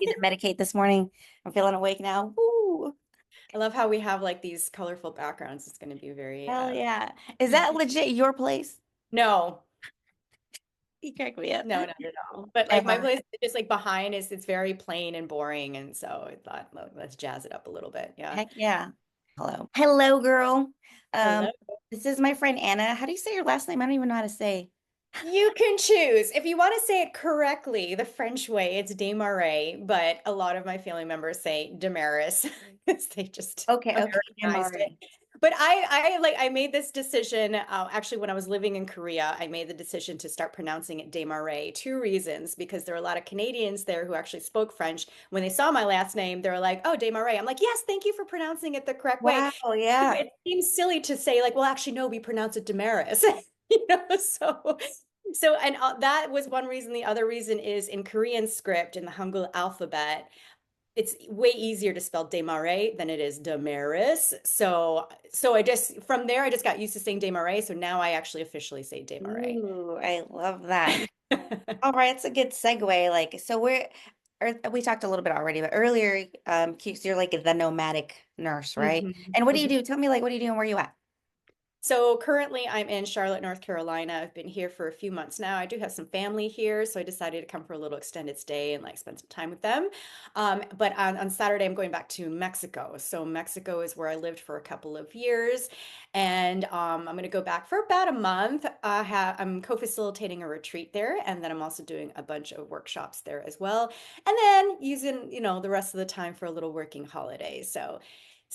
Need to medicate this morning. I'm feeling awake now. Woo. I love how we have like these colorful backgrounds. It's going to be very Hell yeah. Is that legit your place? no, You crack me up. no, not at all. But like my Uh, place is just like behind is it's very plain and boring, and so I thought, well, let's jazz it up a little bit. Yeah. heck yeah. Hello. Hello, girl. Um, Hello. this is my friend Anna. How do you say your last name? I don't even know how to say. You can choose. If you want to say it correctly, the French way, it's Desmarais, but a lot of my family members say Damaris because they just Okay, okay, Americanized it. MRA. But I made this decision actually when I was living in Korea. I made the decision to start pronouncing it Desmarais. Two reasons, because there are a lot of Canadians there who actually spoke French. When they saw my last name, they were like, "Oh, Desmarais." I'm like, "Yes, thank you for pronouncing it the correct way." Wow, yeah. It seems silly to say like, "Well, actually, no, we pronounce it Damaris." You know, and that was one reason. The other reason is in Korean script in the Hangul alphabet, it's way easier to spell Desmarais than it is Damaris. So I just from there I just got used to saying Desmarais. So now I actually officially say Desmarais. Ooh, I love that. All right, it's a good segue. Like, so we talked a little bit already, but earlier, Keeks, you're like the nomadic nurse, right? Mhm. And what do you Mhm. do? Tell me, like, what are you doing? Where you at? So currently I'm in Charlotte, North Carolina. I've been here for a few months now. I do have some family here, so I decided to come for a little extended stay and like spend some time with them. But on Saturday I'm going back to Mexico. So Mexico is where I lived for a couple of years, and I'm going to go back for about a month. I'm co-facilitating a retreat there, and then I'm also doing a bunch of workshops there as well, and then using the rest of the time for a little working holiday. So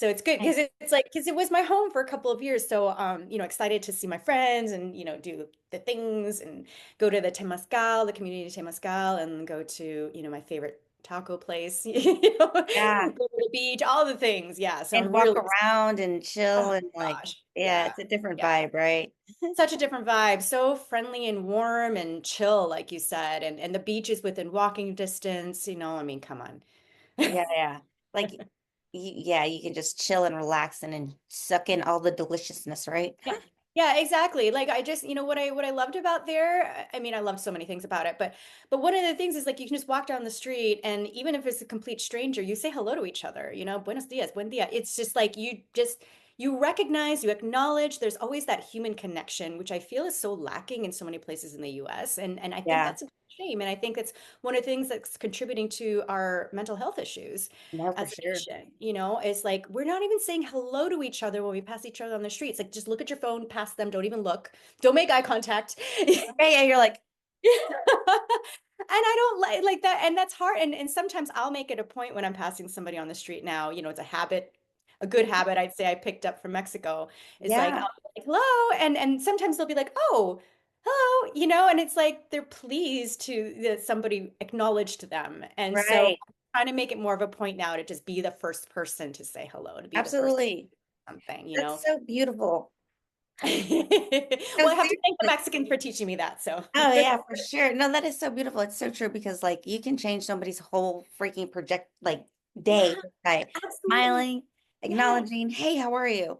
it's good because Nice. it's like because it was my home for a couple of years. So excited to see my friends and do the things and go to the Temascal, the community Temascal, and go to my favorite taco place, Yeah. go to the beach, all the things. Yeah. So And I'm walk really around and chill oh and like, gosh. yeah, Yeah. it's a different Yeah. vibe, right? Such a different vibe. So friendly and warm and chill, like you said. And the beach is within walking distance, I mean, come on. Yeah, yeah. Like, yeah, you can just chill and relax and suck in all the deliciousness, right? Yeah. Yeah, exactly. Like I just, what I loved about there, I mean, I loved so many things about it, but one of the things is like you can just walk down the street and even if it's a complete stranger, you say hello to each other, buenos dias, buen dia. It's just like you recognize, you acknowledge there's always that human connection, which I feel is so lacking in so many places in the US. And I think Yeah, that's a shame. And I think it's one of the things that's contributing to our mental health issues no, for as a sure. nation, it's like we're not even saying hello to each other when we pass each other on the streets. Like just look at your phone, pass them, don't even look, don't make eye contact. Okay, yeah, you're like, And I don't like that, and that's hard. And sometimes I'll make it a point when I'm passing somebody on the street now, it's a habit, a good habit I'd say I picked up from Mexico. Is like, yeah, like hello, and sometimes they'll be like, oh, hello, and it's like they're pleased that somebody acknowledged them. And so right. I'm trying to make it more of a point now to just be the first person to say hello, to be the first Absolutely. something. That's so beautiful. Well, No, I have to thank the seriously. Mexicans for teaching me that. So, Oh yeah, for sure. No, that is so beautiful. It's so true because like you can change somebody's whole freaking project like day yeah, by absolutely. smiling, Yeah. acknowledging, hey, how are you?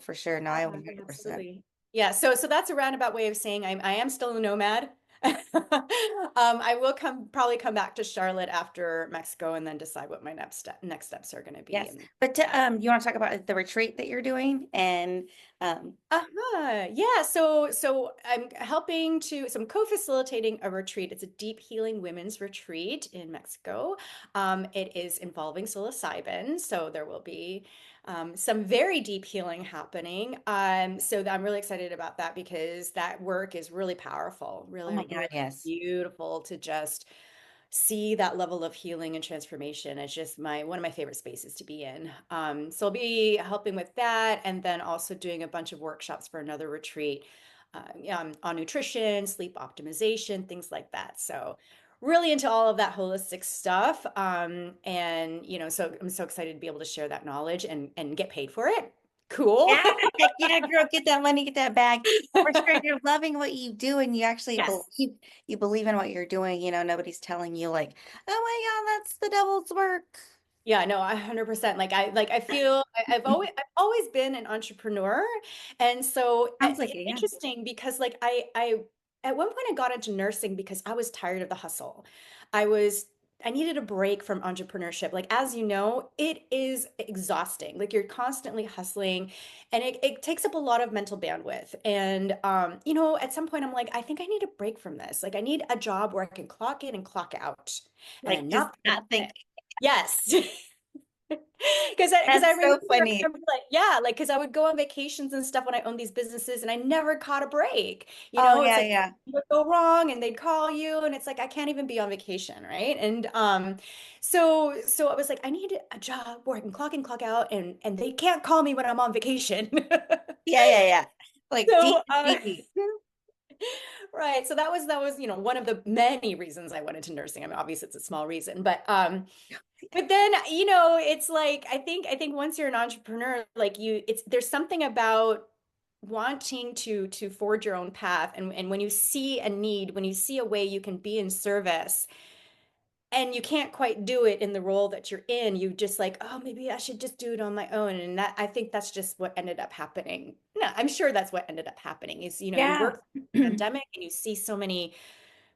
For sure. No, I Yeah, 100%. absolutely. Yeah, so that's a roundabout way of saying I am still a nomad. I will probably come back to Charlotte after Mexico and then decide what my next steps are going to be. Yes. And But yeah. you want to talk about the retreat that you're doing and Yeah, so I'm helping so I'm co-facilitating a retreat. It's a deep healing women's retreat in Mexico. It is involving psilocybin, so there will be some very deep healing happening. So I'm really excited about that because that work is really powerful, oh really, my God, really yes. beautiful to just see that level of healing and transformation. It's just one of my favorite spaces to be in. So I'll be helping with that and then also doing a bunch of workshops for another retreat on nutrition, sleep optimization, things like that. So really into all of that holistic stuff. And so I'm so excited to be able to share that knowledge and get paid for it. Cool. Yeah, heck yeah, girl, get that money, get that bag. For sure, you're loving what you do and you actually Yes. believe in what you're doing. Nobody's telling you like, oh my God, that's the devil's work. Yeah, no, 100%. Like I feel I've always been an entrepreneur. And so Sounds like it's it, yeah. interesting because like I at one point I got into nursing because I was tired of the hustle. I was I needed a break from entrepreneurship. Like, as you know, it is exhausting. Like, you're constantly hustling and it takes up a lot of mental bandwidth. And, at some point, I'm like, I think I need a break from this. Like, I need a job where I can clock in and clock out. And Like I'm just not doing not it. think. Yes. Because I That's so remember like yeah like because I would go on vacations and stuff when I owned these businesses and I never caught a break. Oh It's yeah, like yeah. it would go wrong and they'd call you and it's like I can't even be on vacation, right? And so I was like I need a job where I can clock in clock out and they can't call me when I'm on vacation. Yeah, yeah, yeah. Like so DTP. right, so that was one of the many reasons I went into nursing. I mean obviously it's a small reason, but then, it's like I think once you're an entrepreneur, like it's there's something about wanting to forge your own path and when you see a need, when you see a way you can be in service and you can't quite do it in the role that you're in, you just like, oh, maybe I should just do it on my own. And that I think that's just what ended up happening. No, I'm sure that's what ended up happening is, you Yeah. work through the pandemic and you see so many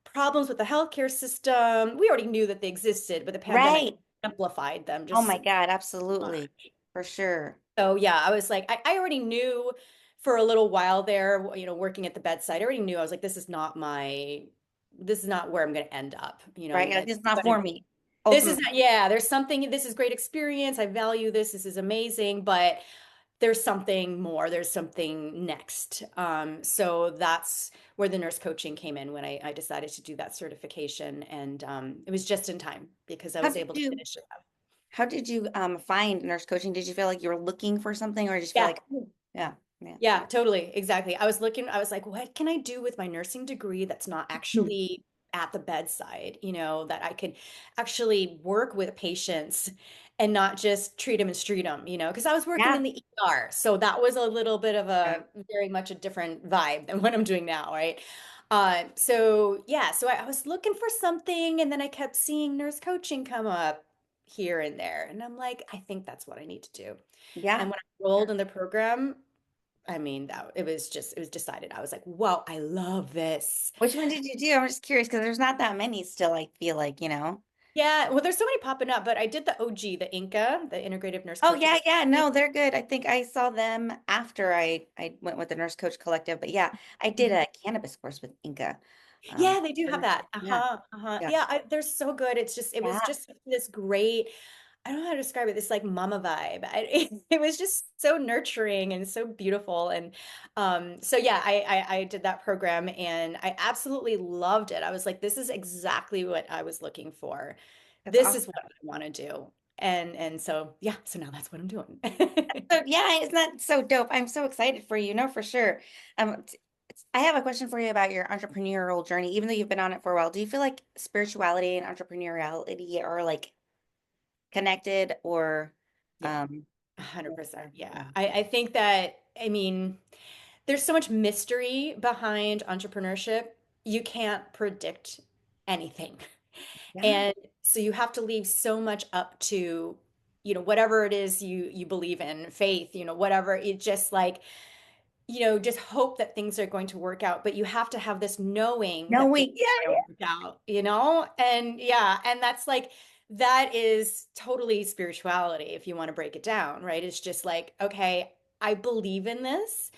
problems with the healthcare system. We already knew that they existed, but the pandemic Right. amplified them Oh just my so God, much. absolutely. For sure. So yeah, I was like, I already knew for a little while there, working at the bedside, I already knew I was like, this is not where I'm going to end up, Right? Like, it's it's not going for to be, me. this is Ultimately. not, yeah, this is great experience. I value this is amazing, but there's something more, there's something next. So that's where the nurse coaching came in when I decided to do that certification. And it was just in time because I How was did able to you finish it up. how did you find nurse coaching? Did you feel like you were looking for something or just feel Yeah. like, "Oh, yeah, yeah. Yeah, totally. Exactly. I was like, what can I do with my nursing degree that's not actually at the bedside, that I can actually work with patients and not just treat them and street them, because I was working Yeah. in the ER. So that was a little bit of Yeah. a very much a different vibe than what I'm doing now, right? So yeah, so I was looking for something and then I kept seeing nurse coaching come up here and there. And I'm like, I think that's what I need to do. Yeah. And when I rolled in the program, I mean, that it was decided. I was like, whoa, I love this. Which one did you do? I'm just curious because there's not that many still, I feel like, you know. Yeah, well, there's so many popping up, but I did the OG, the INCA, the Integrative Nurse Oh Coaching yeah, yeah. Academy. No, they're good. I think I saw them after I went with the Nurse Coach Collective. But yeah, I did a cannabis course with Inca. Yeah, they do For have nurses. that. Yeah. Uh-huh, uh-huh. Yeah. Yeah, they're so good. It was Yeah. just this great, I don't know how to describe it, this like mama vibe. It was just so nurturing and so beautiful. And so yeah, I did that program and I absolutely loved it. I was like, this is exactly what I was looking for. That's This awesome. is what I want to do. And so yeah, so now that's what I'm doing. So yeah, isn't that so dope? I'm so excited for you. No, for sure. I have a question for you about your entrepreneurial journey. Even though you've been on it for a while, do you feel like spirituality and entrepreneuriality are like connected or Yeah, um 100%. Yeah. yeah. I think that, I mean, there's so much mystery behind entrepreneurship. You can't predict anything. Yeah. And so you have to leave so much up to, whatever it is you believe in, faith, whatever. It just like, just hope that things are going to work out, but you have to have this knowing No, that things wait. Yeah, are going to work out, And yeah, and that's like that is totally spirituality if you want to break it down, right? It's just like, okay, I believe in this.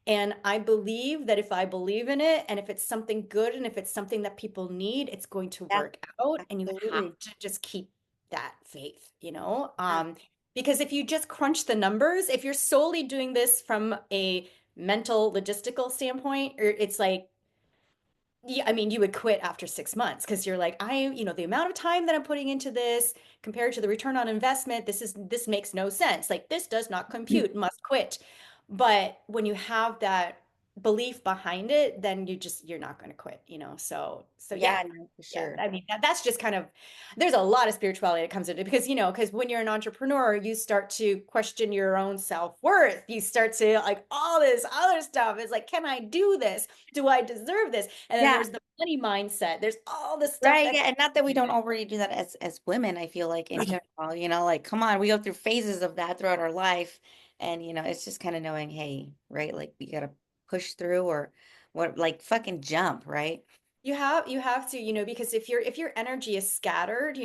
And I believe that if I believe in it and if it's something good and if it's something that people need, it's going to yeah, work out. And you have absolutely. to just keep that faith. Yeah. Because if you just crunch the numbers, if you're solely doing this from a mental logistical standpoint, or it's like, yeah, I mean, you would quit after 6 months because you're like, the amount of time that I'm putting into this compared to the return on investment, this makes no sense. Like this does not compute, must quit. But when you have that belief behind it, then you're not going to quit. So yeah. Yeah, no, for Yeah, sure. I mean that's just kind of there's a lot of spirituality that comes into it because when you're an entrepreneur, you start to question your own self-worth. You start to like all this other stuff. It's like, can I do this? Do I deserve this? And then Yeah. there's the money mindset. There's all the stuff Right. that Yeah. comes And not that we with don't it. already do that as women, I feel like in Right. general, like, come on, we go through phases of that throughout our life. And it's just kind of knowing, hey, right, like we gotta push through or what like fucking jump, right? you have to, because if your energy is scattered,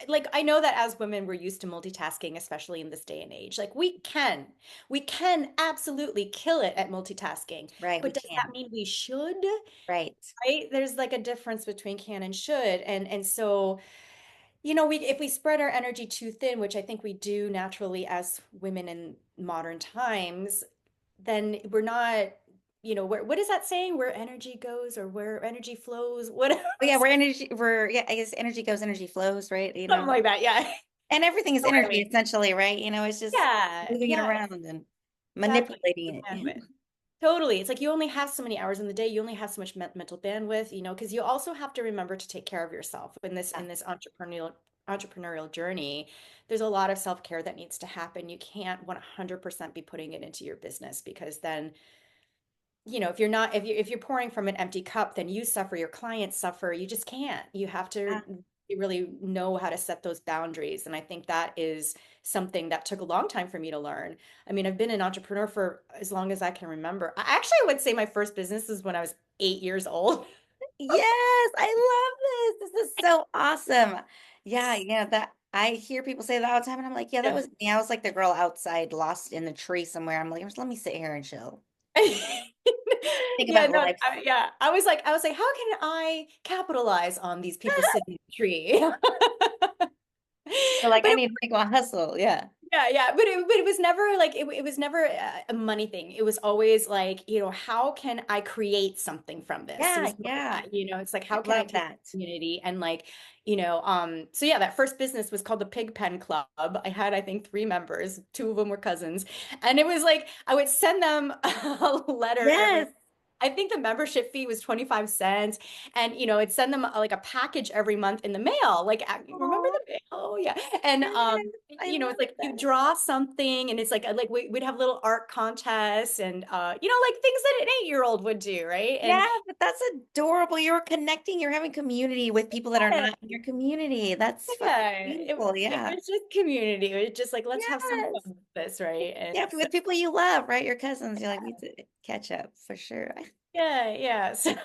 like I know that as women we're used to multitasking, especially in this day and age. Like we can absolutely kill it at multitasking, Right, we but does that can. mean we should? Right. Right? There's like a difference between can and should. And so, we if we spread our energy too thin, which I think we do naturally as women in modern times, then we're not, what is that saying? Where energy goes or where energy flows, whatever, Oh yeah, we're I guess energy goes, energy flows, right? something like that. Yeah. And everything is What I energy mean. essentially, right? It's just Yeah, moving it yeah, around and exactly. The manipulating it. bandwidth. Totally. It's like you only have so many hours in the day. You only have so much mental bandwidth, because you also have to remember to take care of yourself in this Yeah. in this entrepreneurial journey. There's a lot of self-care that needs to happen. You can't 100% be putting it into your business because then, if you're not if you're pouring from an empty cup, then you suffer, your clients suffer. You just can't. You have to Yeah. really know how to set those boundaries. And I think that is something that took a long time for me to learn. I mean, I've been an entrepreneur for as long as I can remember. I actually would say my first business was when I was 8 years old. Yes, I love this. This is so awesome. Yeah, that I hear people say that all the time, and I'm like, yeah, that Yeah. was me. I was like the girl outside, lost in the tree somewhere. I'm like, just let me sit here and chill. Think Yeah, about no, life. yeah. I was like, how can I capitalize on these people sitting in the tree? You're like, But I it need to make one hustle. Yeah. yeah, but it was never like it was never a money thing. It was always like, how can I create something from this? It Yeah, was more yeah. that, it's like I how can I love take that. the community and like, so yeah, that first business was called the Pig Pen Club. I had, I think, three members, two of them were cousins. And it was like I would send them a letter every. Yes. I think the membership fee was 25 cents. And, it'd send them like a package every month in the mail. Like, remember Oh, the mail? Oh, yeah. And, yes. I it's love like you that. draw something and it's like we'd have little art contests and, like things that an 8-year-old would do. Right. And Yeah, but that's adorable. You're connecting, you're having community with people that are yeah, not in your community. That's fucking yeah, beautiful. it Yeah. was just community. It was just like, let's have some fun Yes. with this. Right. And Yeah, so, with people you love, right? Your cousins. You're like, we need to catch up for sure. yeah, yeah. So,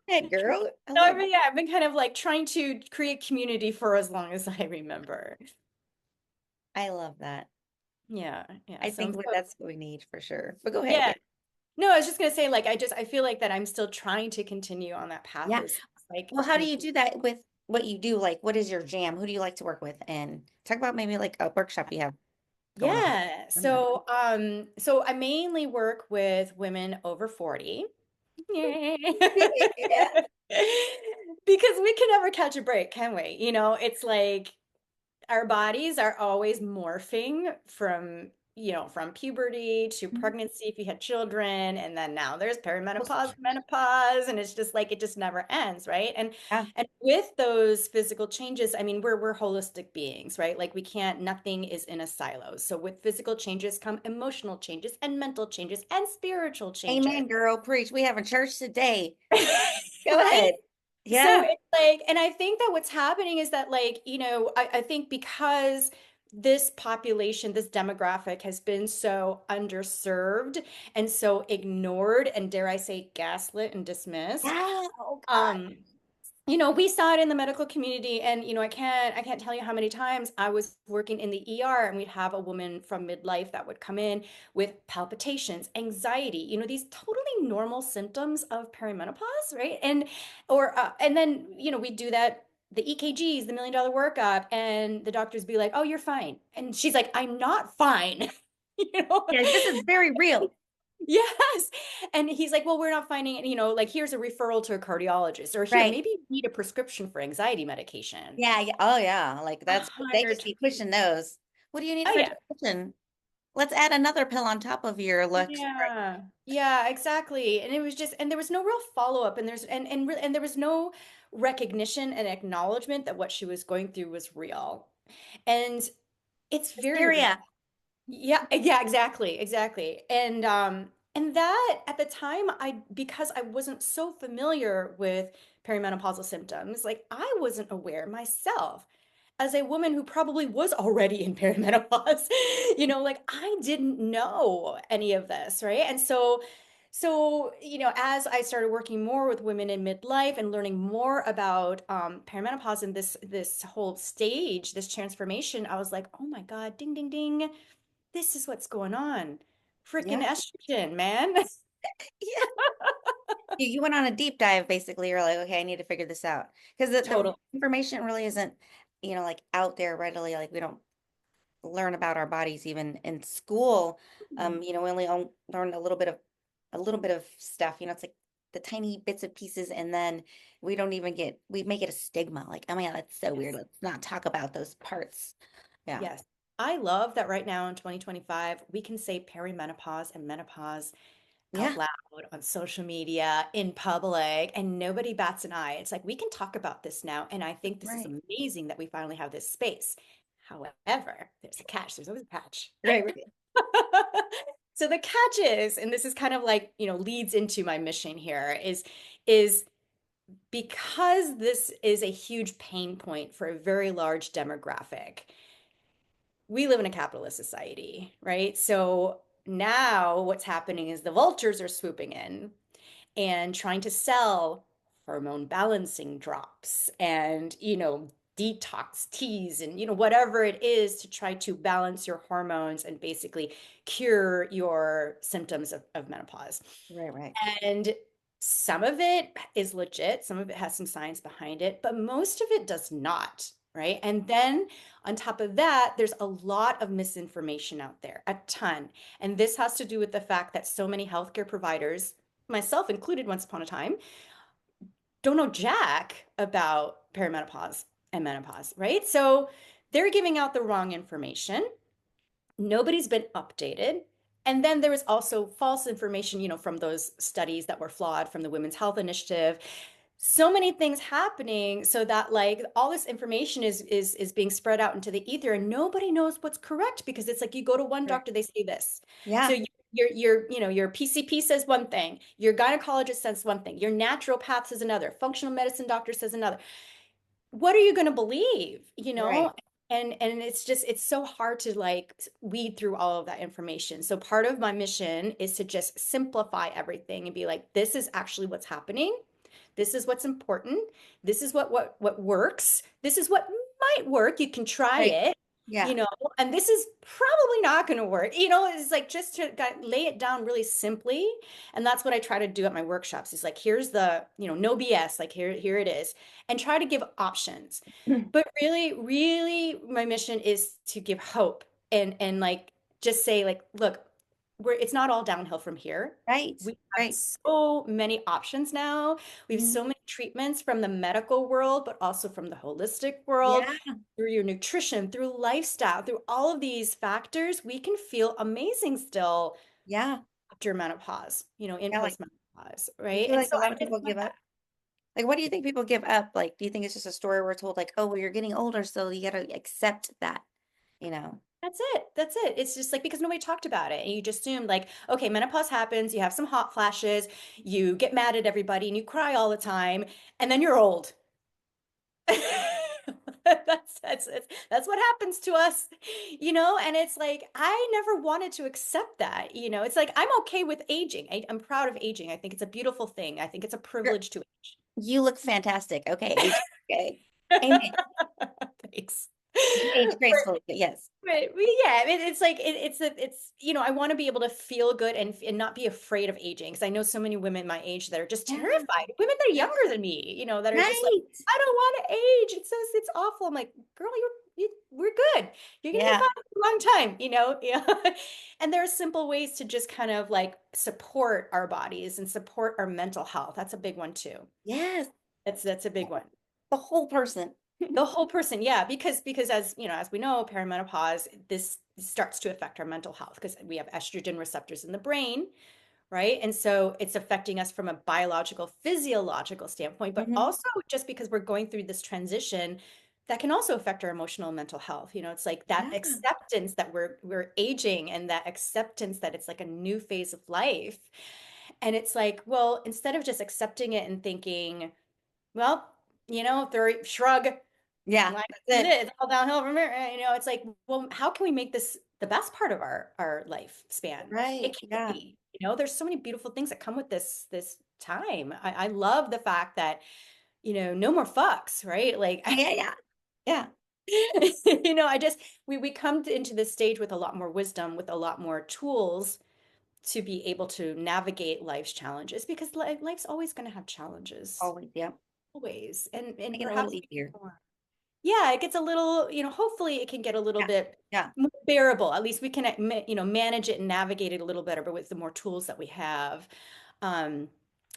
Hey, girl. I so love it. yeah, I've been kind of like trying to create community for as long as I remember. I love that. Yeah, yeah. I So I'm think so, that's what we need for sure. But go ahead. yeah. Yeah. No, I was just gonna say, like, I feel like that I'm still trying to continue on that path Yeah. as like Well, how do kind you of, do that with what you do? Like, what is your jam? Who do you like to work with? And talk about maybe like a workshop you have going on. yeah. I'm not- So I mainly work with women over 40. Yay. Yeah. Because we can never catch a break, can we? It's like our bodies are always morphing from puberty to pregnancy if you had children, and then now there's perimenopause, menopause, and it's just like it just never ends, right? and Yeah. and with those physical changes, I mean, we're holistic beings, right? Like we can't, nothing is in a silo. So with physical changes come emotional changes and mental changes and spiritual changes. Amen, girl. Preach. We having church today. Go Right. ahead. So Yeah. it's like, and I think that what's happening is that, like, I think because this population, this demographic has been so underserved and so ignored and, dare I say, gaslit and dismissed. Yeah. Oh God. um, we saw it in the medical community, and I can't tell you how many times I was working in the ER and we'd have a woman from midlife that would come in with palpitations, anxiety, these totally normal symptoms of perimenopause, right? And then, we do that, the EKGs, the $1 million workup, and the doctors be like, "Oh, you're fine." And she's like, "I'm not fine." You know? Yeah, this is very real. Yes. And he's like, "Well, we're not finding it, like here's a referral to a cardiologist, or here, Right. maybe you need a prescription for anxiety medication." Yeah, yeah. Oh yeah. Like A that's they hundred just be times. pushing those. What do you need Oh for yeah. depression? Let's add another pill on top of your looks. Right. Yeah. Yeah, exactly. And it was just, and there was no real follow-up, and there was no recognition and acknowledgement that what she was going through was real. And it's very real. Hysteria. Yeah, yeah, exactly, exactly. And that at the time, because I wasn't so familiar with perimenopausal symptoms, like I wasn't aware myself as a woman who probably was already in perimenopause, like I didn't know any of this, right? And so So, as I started working more with women in midlife and learning more about perimenopause and this whole stage, this transformation, I was like, oh my God, ding, ding, ding, this is what's going on. Freaking Yeah. estrogen, man. Yeah. You went on a deep dive, basically. You're like, okay, I need to figure this out. Because the Total. information really isn't, like out there readily. Like we don't learn about our bodies even in school. We only learn a little bit of stuff. It's like the tiny bits of pieces, and then we make it a stigma. Like, oh my God, that's so weird. Yes. Let's not talk about those parts. Yeah. Yes. I love that right now in 2025, we can say perimenopause and menopause out Yeah. loud on social media, in public, and nobody bats an eye. It's like we can talk about this now. And I think this is Right. amazing that we finally have this space. However, there's a catch. There's always a catch. Right. Right. So the catch is, and this is kind of like, leads into my mission here, is because this is a huge pain point for a very large demographic. We live in a capitalist society, right? So now what's happening is the vultures are swooping in and trying to sell hormone balancing drops and, detox teas and, whatever it is to try to balance your hormones and basically cure your symptoms of menopause. Right. Right. And some of it is legit, some of it has some science behind it, but most of it does not, right? And then on top of that, there's a lot of misinformation out there, a ton. And this has to do with the fact that so many healthcare providers, myself included once upon a time, don't know jack about perimenopause and menopause, right? So they're giving out the wrong information. Nobody's been updated. And then there was also false information, from those studies that were flawed from the Women's Health Initiative. So many things happening so that like all this information is being spread out into the ether and nobody knows what's correct because it's like you go to one Sure. doctor, they say this. So Yeah. your PCP says one thing, your gynecologist says one thing, your naturopath says another, functional medicine doctor says another. What are you going to believe, Right. and it's so hard to like weed through all of that information. So part of my mission is to just simplify everything and be like, this is actually what's happening, this is what's important, this is what works, this is what might work, you can try Right. it, you Yeah. know and this is probably not going to work. It's like just to lay it down really simply. And that's what I try to do at my workshops. Is like, here's the, no BS, like here it is, and try to give options. But really, really, my mission is to give hope and like just say like, look, it's not all downhill from here. Right. We have Right. so many options now. We have Mhm. so many treatments from the medical world, but also from the holistic world, Yeah. through your nutrition, through lifestyle, through all of these factors. We can feel amazing still Yeah. after menopause, in Yeah. Like, postmenopause, you right? feel And like so a lot I of just people want give that. up. Like, what do you think people give up? Like, do you think it's just a story we're told, like, oh, well, you're getting older, so you got to accept that, you know? That's it. That's it. It's just like because nobody talked about it. And you just assumed like, okay, menopause happens, you have some hot flashes, you get mad at everybody and you cry all the time, and then you're old. That's what happens to us, and it's like I never wanted to accept that. It's like I'm okay with aging. I'm proud of aging. I think it's a beautiful thing. I think it's a You're, privilege to you look fantastic. Okay, age. Okay. age. Amen. Thanks. You age gracefully, but yes. But yeah, it's like I want to be able to feel good and not be afraid of aging because I know so many women my age that are just Yeah. terrified. Women that are Yeah. younger than me, that are just like, Right. I don't want to age. It's awful. I'm like, girl, we're good. You're gonna be Yeah. fine for a long time, Yeah. And there are simple ways to just kind of like support our bodies and support our mental health. That's a big one too. Yes. That's a big one. The whole person. The whole person, yeah, because as we know, perimenopause, this starts to affect our mental health because we have estrogen receptors in the brain, right? And so it's affecting us from a biological, physiological standpoint, but Hmm. also just because we're going through this transition that can also affect our emotional and mental health. It's like that Yeah. acceptance that we're aging and that acceptance that it's like a new phase of life. And it's like, well, instead of just accepting it and thinking, well, shrug, Yeah. like That's this is it. it. It's all downhill from here. It's like, well, how can we make this the best part of our lifespan? Right. It can't Yeah. be. There's so many beautiful things that come with this time. I love the fact that, no more fucks, right? Like, Yeah, yeah, yeah. I just we come into this stage with a lot more wisdom, with a lot more tools to be able to navigate life's challenges because life's always going to have challenges, Always, yeah. always, and Make it a little perhaps easier. more. Yeah, it gets a little, hopefully it can get a little Yeah, bit yeah, more bearable. At least we can, manage it and navigate it a little better, but with the more tools that we have. Um,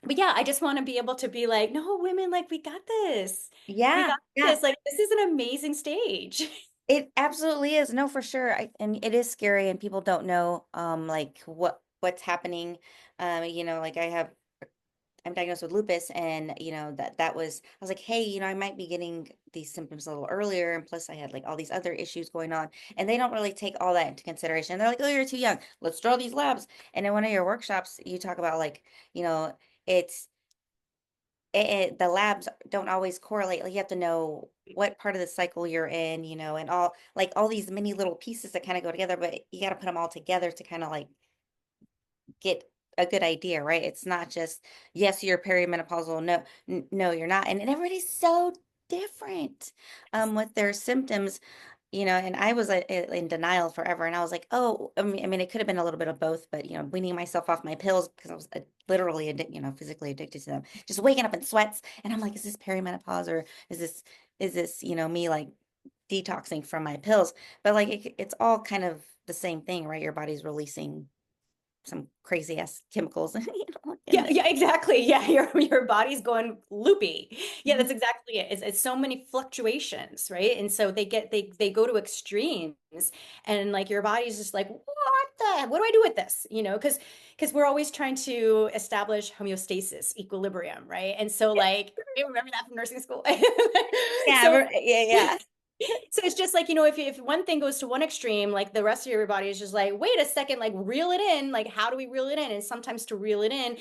but yeah, I just want to be able to be like, no, women, like, we got this. We yeah, got yeah. this. Like, this is an amazing stage. It absolutely is. No, for sure. And it is scary, and people don't know, like what's happening. Like I'm diagnosed with lupus, and that was, I was like, hey, I might be getting these symptoms a little earlier, and plus I had like all these other issues going on, and they don't really take all that into consideration. They're like, oh, you're too young. Let's draw these labs. And in one of your workshops, you talk about like, it's the labs don't always correlate. Like you have to know what part of the cycle you're in, and all these many little pieces that kind of go together, but you got to put them all together to kind of like get a good idea, right? It's not just, yes, you're perimenopausal. No, no, you're not. And everybody's so different with their symptoms, and I was in denial forever. And I was like, oh, I mean, it could have been a little bit of both, but, weaning myself off my pills because I was literally, physically addicted to them, just waking up in sweats. And I'm like, is this perimenopause, or is this, me like detoxing from my pills? But like, it's all kind of the same thing, right? Your body's releasing some crazy ass chemicals, in Yeah, the yeah, exactly. Yeah, your body's going loopy. Yeah, Mhm. that's exactly it. It's so many fluctuations, right? And so they go to extremes, and like your body's just like, what do I do with this? Because we're always trying to establish homeostasis, equilibrium, right? And so like, I remember that from nursing school. Yeah, So yeah, yeah. so it's just like, if one thing goes to one extreme, like the rest of your body is just like, wait a second, like reel it in. Like, how do we reel it in? And sometimes to reel it in,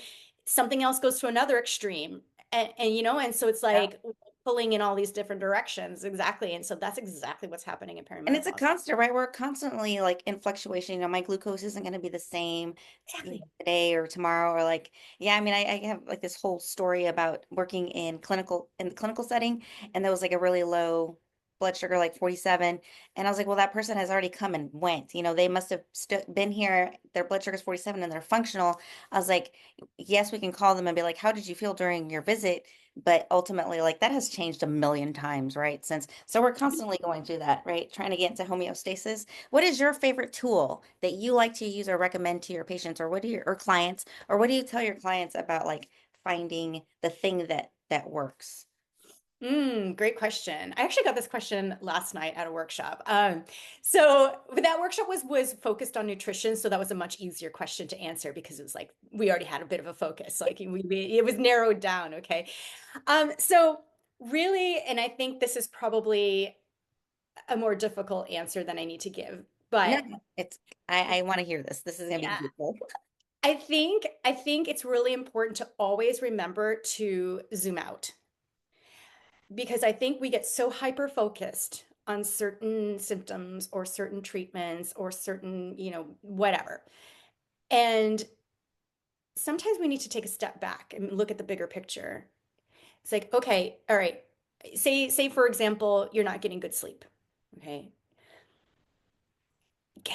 something else goes to another extreme. And so it's Yeah. like pulling in all these different directions. Exactly. And so that's exactly what's happening in And it's a perimenopause. constant, right? We're constantly like in fluctuation. My glucose isn't going to be the same, Exactly. today or tomorrow, or like, yeah, I mean, I have like this whole story about working in the clinical setting, and there was like a really low blood sugar, like 47. And I was like, well, that person has already come and went. They must have been here. Their blood sugar is 47 and they're functional. I was like, yes, we can call them and be like, how did you feel during your visit? But ultimately, like that has changed a million times, right? So we're constantly going through that, right? Trying to get into homeostasis. What is your favorite tool that you like to use or recommend to your patients, or or clients, or what do you tell your clients about like finding the thing that works? Great question. I actually got this question last night at a workshop. So that workshop was focused on nutrition, so that was a much easier question to answer because it was like we already had a bit of a focus. Like it was narrowed down. Okay. So really, and I think this is probably a more difficult answer than I need to give, No, but it's I want to hear this. This is gonna be yeah, beautiful. I think it's really important to always remember to zoom out because I think we get so hyper focused on certain symptoms or certain treatments or certain, whatever. And sometimes we need to take a step back and look at the bigger picture. It's like, okay, all right. Say for example, you're not getting good sleep. Okay.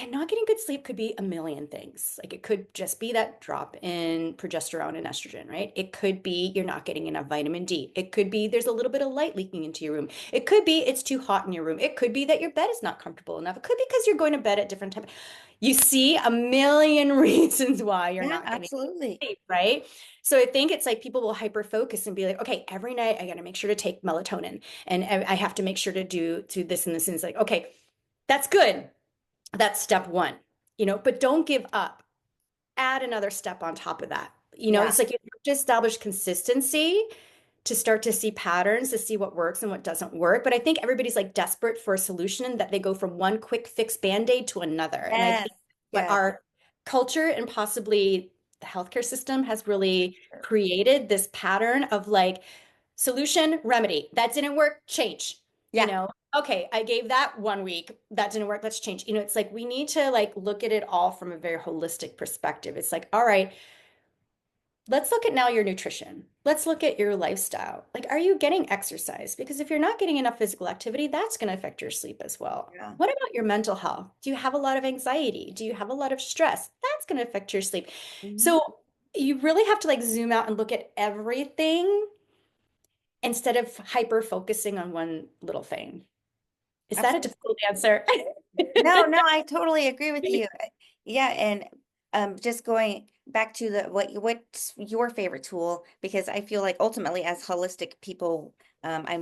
Not getting good sleep could be a million things. Like it could just be that drop in progesterone and estrogen, right? It could be you're not getting enough vitamin D. It could be there's a little bit of light leaking into your room. It could be it's too hot in your room. It could be that your bed is not comfortable enough. It could be because you're going to bed at different times. You see a million reasons why you're Yeah, not getting absolutely. sleep, right? So I think it's like people will hyper focus and be like, okay, every night I got to make sure to take melatonin and I have to make sure to do this and this. And it's like, okay, that's good. That's step one, but don't give up. Add another step on top of that. Yeah. It's like you have to establish consistency to start to see patterns, to see what works and what doesn't work. But I think everybody's like desperate for a solution that they go from one quick fix band-aid to another. And I Yes. think what Yes. our culture and possibly the healthcare system has really Sure. created this pattern of like solution, remedy. That didn't work, change. You Yeah. know, okay, I gave that 1 week. That didn't work. Let's change. It's like we need to like look at it all from a very holistic perspective. It's like, all right, let's look at now your nutrition. Let's look at your lifestyle. Like, are you getting exercise? Because if you're not getting enough physical activity, that's going to affect your sleep as well. Yeah. What about your mental health? Do you have a lot of anxiety? Do you have a lot of stress? That's going to affect your sleep. Mhm. So you really have to like zoom out and look at everything instead of hyper focusing on one little thing. Is that a Absolutely. difficult answer? No, no, I totally agree with you. Yeah, and just going back to the what's your favorite tool? Because I feel like ultimately as holistic people, I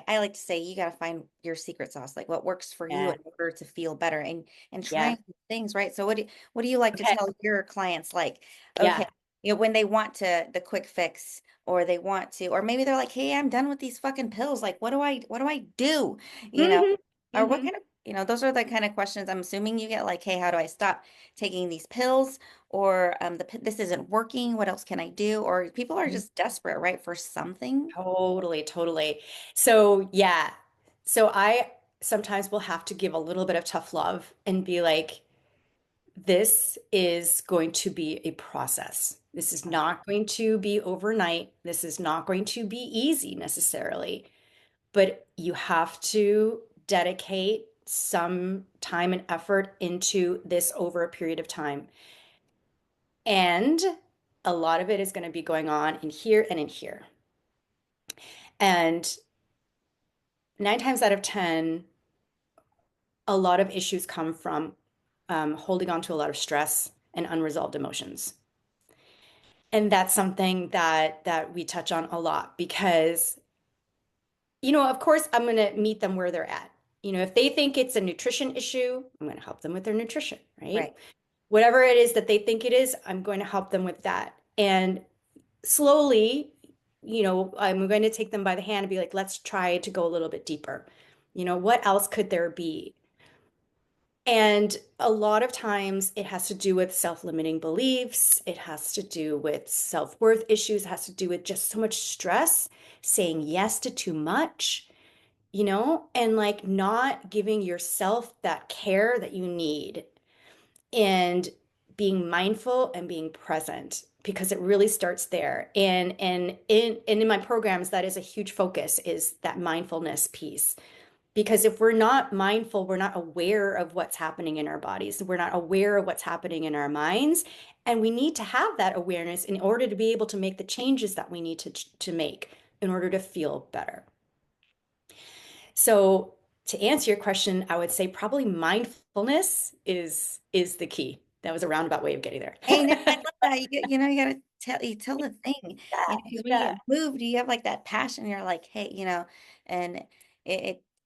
like to say you got to find your secret sauce, like what works for you Yeah, in order to feel better and yeah. trying things, right? So what do you like to Okay. tell your clients like, okay, Yeah. when they want to the quick fix or they want to, or maybe they're like, hey, I'm done with these fucking pills. Like, what do I do? You know? Hmm. Or what Hmm. kind of, those are the kind of questions I'm assuming you get like, hey, how do I stop taking these pills? Or this isn't working. What else can I do? Or people are just desperate, right, for something. Totally, totally. So, yeah. So I sometimes will have to give a little bit of tough love and be like, this is going to be a process. This is not going to be overnight. This is not going to be easy necessarily, but you have to dedicate some time and effort into this over a period of time. And a lot of it is going to be going on in here and in here. And 9 times out of 10, a lot of issues come from holding on to a lot of stress and unresolved emotions. And that's something that we touch on a lot because, of course, I'm going to meet them where they're at. If they think it's a nutrition issue, I'm going to help them with their nutrition, right? Right. Whatever it is that they think it is, I'm going to help them with that. And slowly, I'm going to take them by the hand and be like, let's try to go a little bit deeper. What else could there be? And a lot of times it has to do with self-limiting beliefs. It has to do with self-worth issues. It has to do with just so much stress, saying yes to too much, and like not giving yourself that care that you need and being mindful and being present because it really starts there. And in my programs, that is a huge focus is that mindfulness piece. Because if we're not mindful, we're not aware of what's happening in our bodies. We're not aware of what's happening in our minds. And we need to have that awareness in order to be able to make the changes that we need to make in order to feel better. So to answer your question, I would say probably mindfulness is the key. That was a roundabout way of getting there. Hey, no, I love that. You gotta tell the thing, Yeah, because when you yeah. get moved, you have like that passion. You're like, hey, and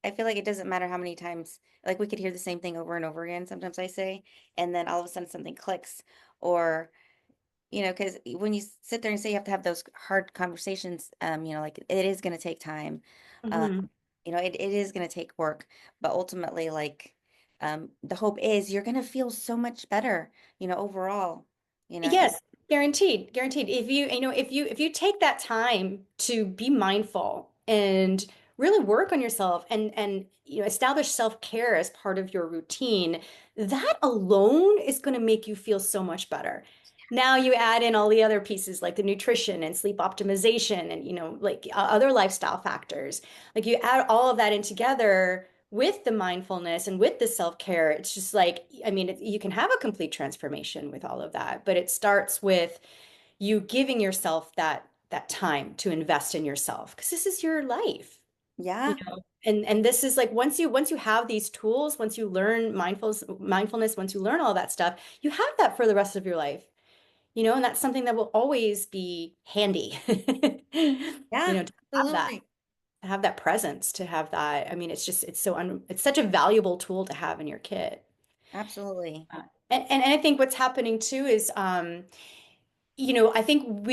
I feel like it doesn't matter how many times, like we could hear the same thing over and over again. Sometimes I say, and then all of a sudden something clicks, or because when you sit there and say you have to have those hard conversations, like it is going to take time. Um, Mhm. it is going to take work, but ultimately, like, the hope is you're going to feel so much better, overall, and Yes, guaranteed, guaranteed. If you take that time to be mindful and really work on yourself and establish self-care as part of your routine, that alone is going to make you feel so much better. Now you add in all the other pieces like the nutrition and sleep optimization and like other lifestyle factors. Like you add all of that in together with the mindfulness and with the self-care, it's just like, I mean, you can have a complete transformation with all of that, but it starts with you giving yourself that time to invest in yourself because this is your life, you yeah, know. And this is like once you have these tools, once you learn mindfulness, once you learn all that stuff, you have that for the rest of your life, and that's something that will always be handy, yeah, to have that absolutely, presence, to have that. I mean, it's such a valuable tool to have in your kit. absolutely. And I think what's happening too is, I think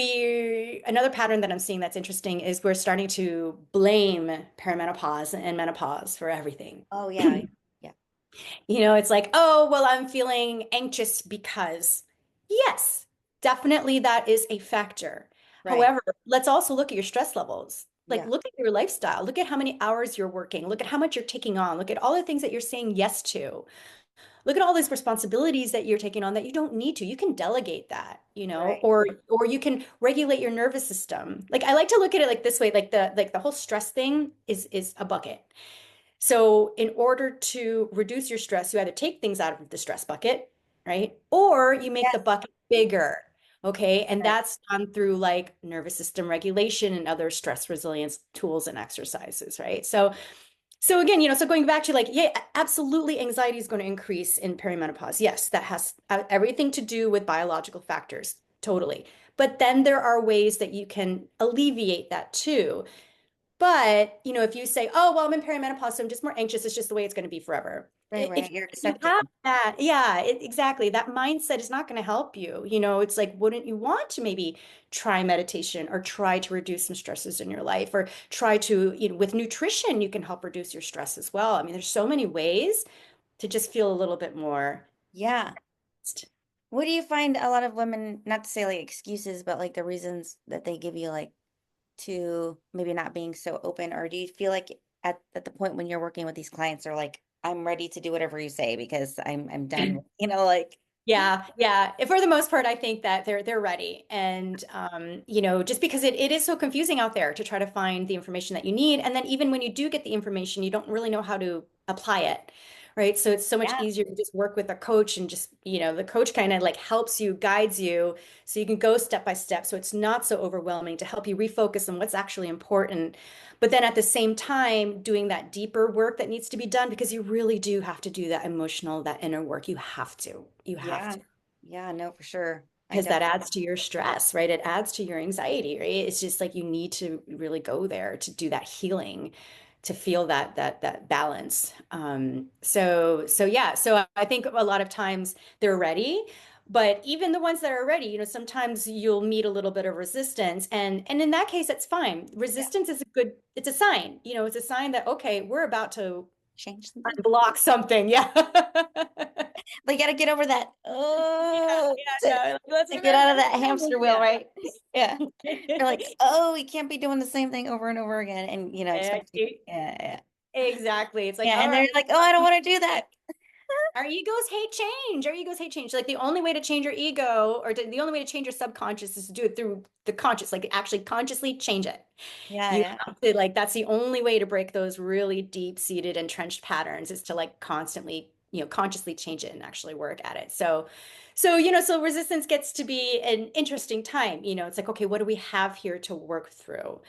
another pattern that I'm seeing that's interesting is we're starting to blame perimenopause and menopause for everything. Oh yeah, yeah, It's like, oh, well, I'm feeling anxious because, yes, definitely that is a factor. right. However, let's also look at your stress levels. Like, Yeah. look at your lifestyle. Look at how many hours you're working. Look at how much you're taking on. Look at all the things that you're saying yes to. Look at all these responsibilities that you're taking on that you don't need to. You can delegate that, Right. or you can regulate your nervous system. Like, I like to look at it like this way, like the whole stress thing is a bucket. So in order to reduce your stress, you either take things out of the stress bucket, right? Or you make the Yes. bucket bigger. Okay. And Right. that's done through like nervous system regulation and other stress resilience tools and exercises, right? So again, so going back to like, yeah, absolutely, anxiety is going to increase in perimenopause. Yes, that has everything to do with biological factors, totally. But then there are ways that you can alleviate that too. But, if you say, oh, well, I'm in perimenopause, so I'm just more anxious, it's just the way it's going to be forever. Right. If Right. You're you have accepting. that, yeah, exactly. That mindset is not going to help you. It's like, wouldn't you want to maybe try meditation or try to reduce some stresses in your life or try to, with nutrition, you can help reduce your stress as well. I mean, there's so many ways to just feel a little bit more. Yeah. What do you find a lot of women, not to say like excuses, but like the reasons that they give you like to maybe not being so open, or do you feel like at the point when you're working with these clients are like, I'm ready to do whatever you say because I'm done, like Yeah, yeah. For the most part, I think that they're ready. And just because it is so confusing out there to try to find the information that you need. And then even when you do get the information, you don't really know how to apply it. Right. So it's so much yeah, easier to just work with a coach and just, the coach kind of like helps you, guides you, so you can go step by step. So it's not so overwhelming to help you refocus on what's actually important. But then at the same time, doing that deeper work that needs to be done because you really do have to do that emotional, that inner work. You have to. You have yeah, to. yeah, no, for sure. I Because that definitely, adds to your stress, right? It adds to your anxiety, right? It's just like you need to really go there to do that healing, to feel that balance. So yeah. So I think a lot of times they're ready, but even the ones that are ready, sometimes you'll meet a little bit of resistance, and in that case, that's fine. yeah, Resistance is it's a sign. It's a sign that okay, we're about to change something. unblock something. Yeah. But you got to get over that. Oh, Yeah, no, to get out of that that's hamster wheel, yeah. right? Yeah. You're like, oh, we can't be doing the same thing over and over again, and Eh, expect. Yeah, yeah, Exactly. It's like, yeah. all And right, they're like, oh, I don't want to do that. our egos hate change. Our egos hate change. Like the only way to change your ego the only way to change your subconscious is to do it through the conscious, like actually consciously change it. Yeah, You yeah, have to like that's the only way to break those really deep-seated entrenched patterns is to like constantly, consciously change it and actually work at it. So resistance gets to be an interesting time. It's like, okay, what do we have here to work through?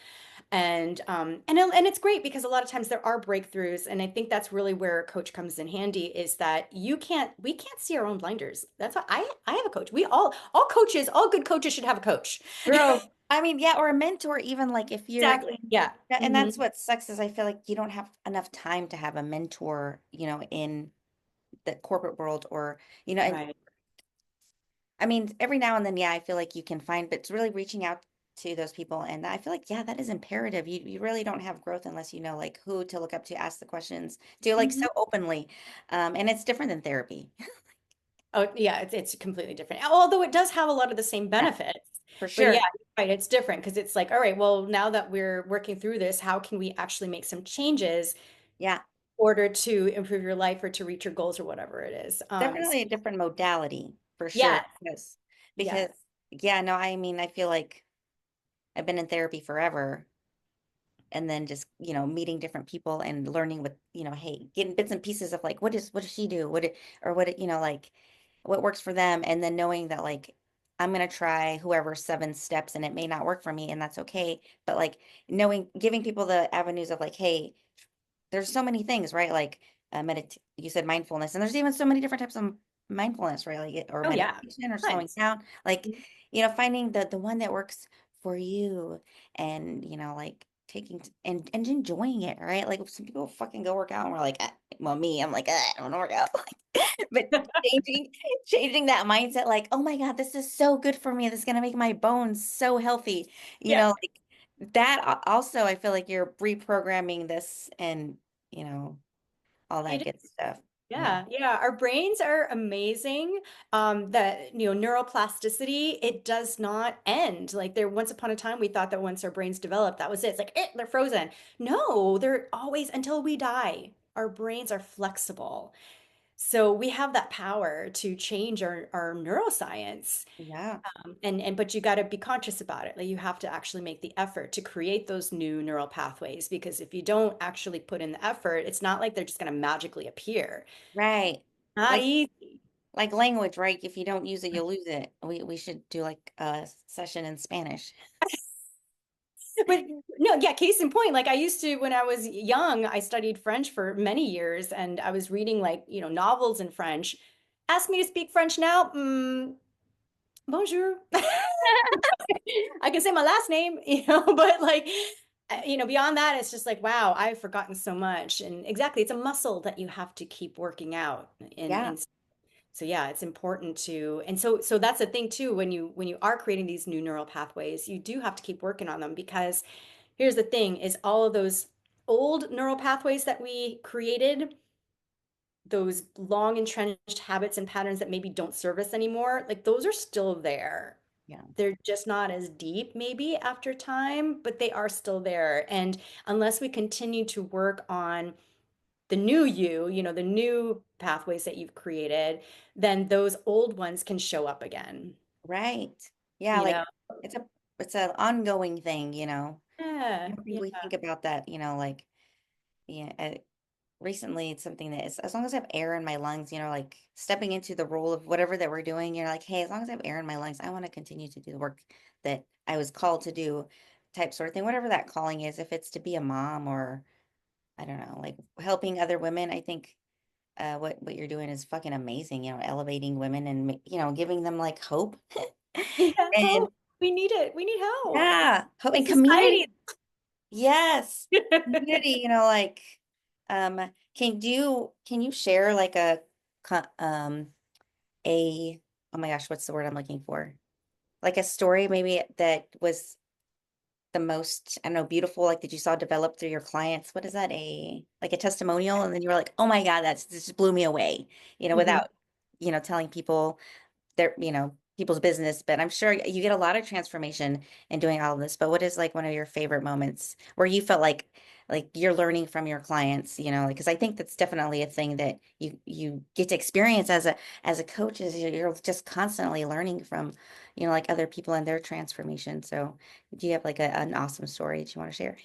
And it's great because a lot of times there are breakthroughs, and I think that's really where a coach comes in handy is that we can't see our own blinders. That's why I have a coach. We all coaches, all good coaches should have a coach. girl. I mean, yeah, or a mentor, even like if you're Exactly. Yeah. yeah, and Hmm. that's what sucks is I feel like you don't have enough time to have a mentor, in the corporate world or, and Right. I mean, every now and then, yeah, I feel like you can find, but it's really reaching out to those people. And I feel like, yeah, that is imperative. You really don't have growth unless you know like who to look up to, ask the questions, do like so Hmm. openly. And it's different than therapy. Oh, yeah, it's completely different. Although it does have a lot of the same Yeah, benefits. for But yeah, sure. right, it's different because it's like, all right, well, now that we're working through this, how can we actually make some changes in Yeah, order to improve your life or to reach your goals or whatever it is? definitely a different modality for sure. Yes, Yes. Because, yes. yeah, no, I mean, I feel like I've been in therapy forever. And then just meeting different people and learning what hey, getting bits and pieces of like what does she do, or like what works for them, and then knowing that like I'm gonna try whoever 7 steps and it may not work for me, and that's okay, but like knowing, giving people the avenues of like, hey, there's so many things, right? Like you said mindfulness, and there's even so many different types of mindfulness, right? Like or Oh yeah, meditation or slowing tons. down, like finding the one that works for you, and like taking and enjoying it, right? Like some people fucking go work out and we're like, well, me, I'm like, I don't want to work out. But changing that mindset, like, oh my God, this is so good for me. This is gonna make my bones so healthy. Yeah, Like that also, I feel like you're reprogramming this and, you know, all that it good stuff. Yeah. Yeah, yeah. Our brains are amazing. Neuroplasticity, it does not end. Like there, once upon a time, we thought that once our brains developed, that was it. It's like, they're frozen. No, they're always until we die. Our brains are flexible. So we have that power to change our neuroscience. Yeah. And but you got to be conscious about it. Like you have to actually make the effort to create those new neural pathways because if you don't actually put in the effort, it's not like they're just going to magically appear. Right. Not Like easy. like language, right? If you don't use it, you'll lose it. We should do like a session in Spanish. But no, yeah, case in point, like I used to when I was young, I studied French for many years and I was reading like, novels in French. Ask me to speak French now. Bonjour. I can say my last name, but like, beyond that, it's just like, wow, I've forgotten so much. And exactly, it's a muscle that you have to keep working out. Yeah. And so yeah, it's important to, and so that's the thing too, when you are creating these new neural pathways, you do have to keep working on them because here's the thing is all of those old neural pathways that we created, those long entrenched habits and patterns that maybe don't serve us anymore, like those are still there. Yeah. They're just not as deep maybe after time, but they are still there. And unless we continue to work on the new the new pathways that you've created, then those old ones can show up again. Right. Yeah, You like know? it's a it's an ongoing thing, I Yeah, don't think yeah. we think about that, like yeah, recently it's something that is as long as I have air in my lungs, like stepping into the role of whatever that we're doing, you're like, hey, as long as I have air in my lungs, I want to continue to do the work that I was called to do, type sort of thing, whatever that calling is, if it's to be a mom or I don't know, like helping other women, I think what you're doing is fucking amazing, elevating women and giving them like hope. Yeah, And hope. We need it. We need help. yeah, hope The and community. society. Yes. Community, like can you share like a oh my gosh, what's the word I'm looking for? Like a story maybe that was the most, I don't know, beautiful, like that you saw develop through your clients. What is that? Like a testimonial, and then you were like, oh my God, this just blew me away, Mhm. without, telling people their, people's business, but I'm sure you get a lot of transformation in doing all of this. But what is like one of your favorite moments where you felt like you're learning from your clients, like, because I think that's definitely a thing that you get to experience as a coach is you're just constantly learning from, like other people and their transformation. So do you have like an awesome story that you want to share?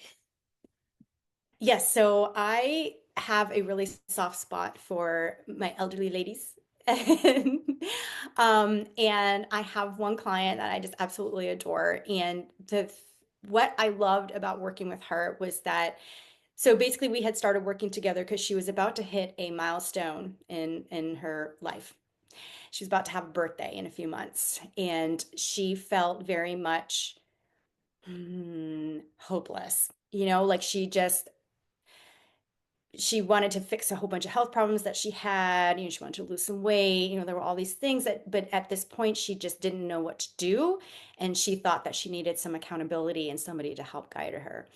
Yes, so I have a really soft spot for my elderly ladies. And I have one client that I just absolutely adore. And what I loved about working with her was that so basically we had started working together because she was about to hit a milestone in her life. She was about to have a birthday in a few months, and she felt very much hopeless. Like she wanted to fix a whole bunch of health problems that she had. She wanted to lose some weight. There were all these things but at this point, she just didn't know what to do. And she thought that she needed some accountability and somebody to help guide her.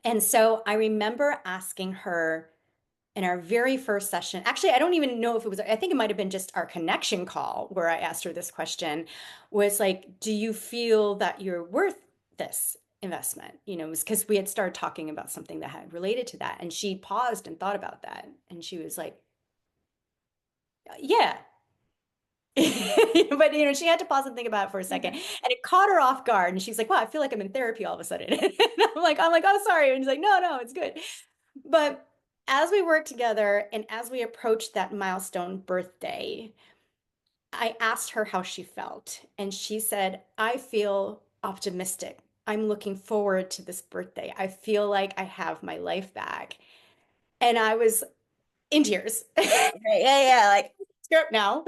And so I remember asking her in our very first session, actually, I don't even know if it was, I think it might have been just our connection call where I asked her this question was like, do you feel that you're worth this investment? It was because we had started talking about something that had related to that. And she paused and thought about that. And she was like, yeah. But she had to pause and think about it for a second. And it caught her off guard. And she's like, wow, I feel like I'm in therapy all of a sudden. And I'm like, oh, sorry. And she's like, no, it's good. But as we worked together and as we approached that milestone birthday, I asked her how she felt. And she said, I feel optimistic. I'm looking forward to this birthday. I feel like I have my life back. And I was in tears. Right. Yeah, yeah, like Skirt now.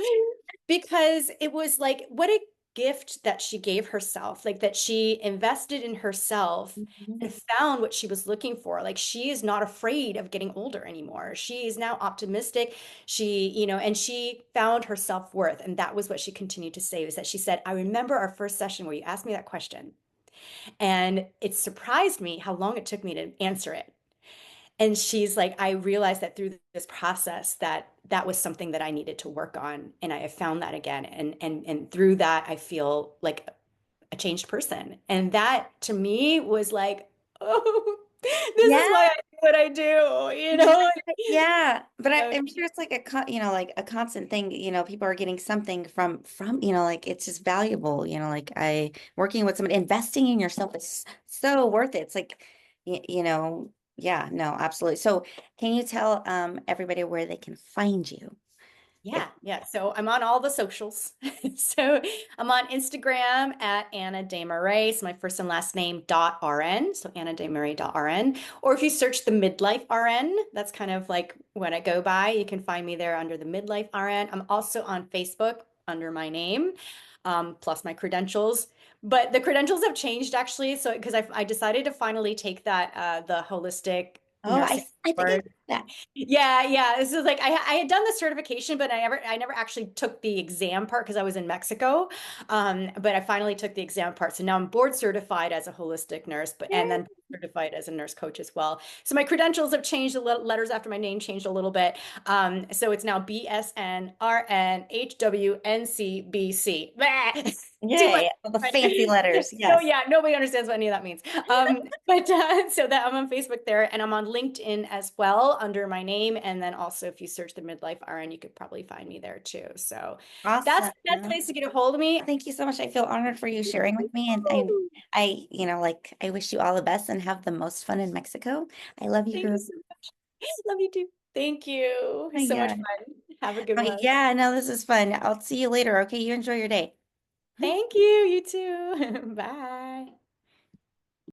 Because it was like, what a gift that she gave herself, like that she invested in herself mhm. and found what she was looking for. Like she is not afraid of getting older anymore. She is now optimistic. And she found her self-worth. And that was what she continued to say, was that she said, I remember our first session where you asked me that question. And it surprised me how long it took me to answer it. And she's like, I realized that through this process that that was something that I needed to work on, and I have found that again. And through that, I feel like a changed person. And that to me was like, oh, this is Yeah. why I do what I do, you Yeah, know? yeah, but So, I'm sure it's like like a constant thing. People are getting something from like it's just valuable. Like I working with someone, investing in yourself is so worth it. It's like, yeah, no, absolutely. So, can you tell everybody where they can find you? If yeah, yeah. So I'm on all the socials. So I'm on Instagram at Anna Desmarais, so my first and last name .rn. So Anna Desmarais.rn. Or if you search the Midlife RN, that's kind of like what I go by. You can find me there under the Midlife RN. I'm also on Facebook under my name, plus my credentials. But the credentials have changed actually. So because I decided to finally take that the holistic oh, nursing I think I board. did that. Yeah, yeah. This is like I had done the certification, but I never actually took the exam part because I was in Mexico. But I finally took the exam part. So now I'm board certified as a holistic nurse, but and then certified as a nurse coach as well. So my credentials have changed, the letters after my name changed a little bit. So it's now BSNRNHWNCBC. Too much. Yay, all the fancy letters. No, Yes. yeah, nobody understands what any of that means. But so that I'm on Facebook there, and I'm on LinkedIn as well under my name. And then also, if you search the Midlife RN, you could probably find me there too. So that's Awesome. the best place to get a hold of me. Thank you so much. I feel honored for you sharing with me, and I wish you all the best and have the most fun in Mexico. I love you, Thank you girl. so much. Love you too. Thank you. Oh, So much yeah. fun. Have a good Oh, one. yeah, no, this is fun. I'll see you later. Okay, you enjoy your day. Thank you. You too. Bye.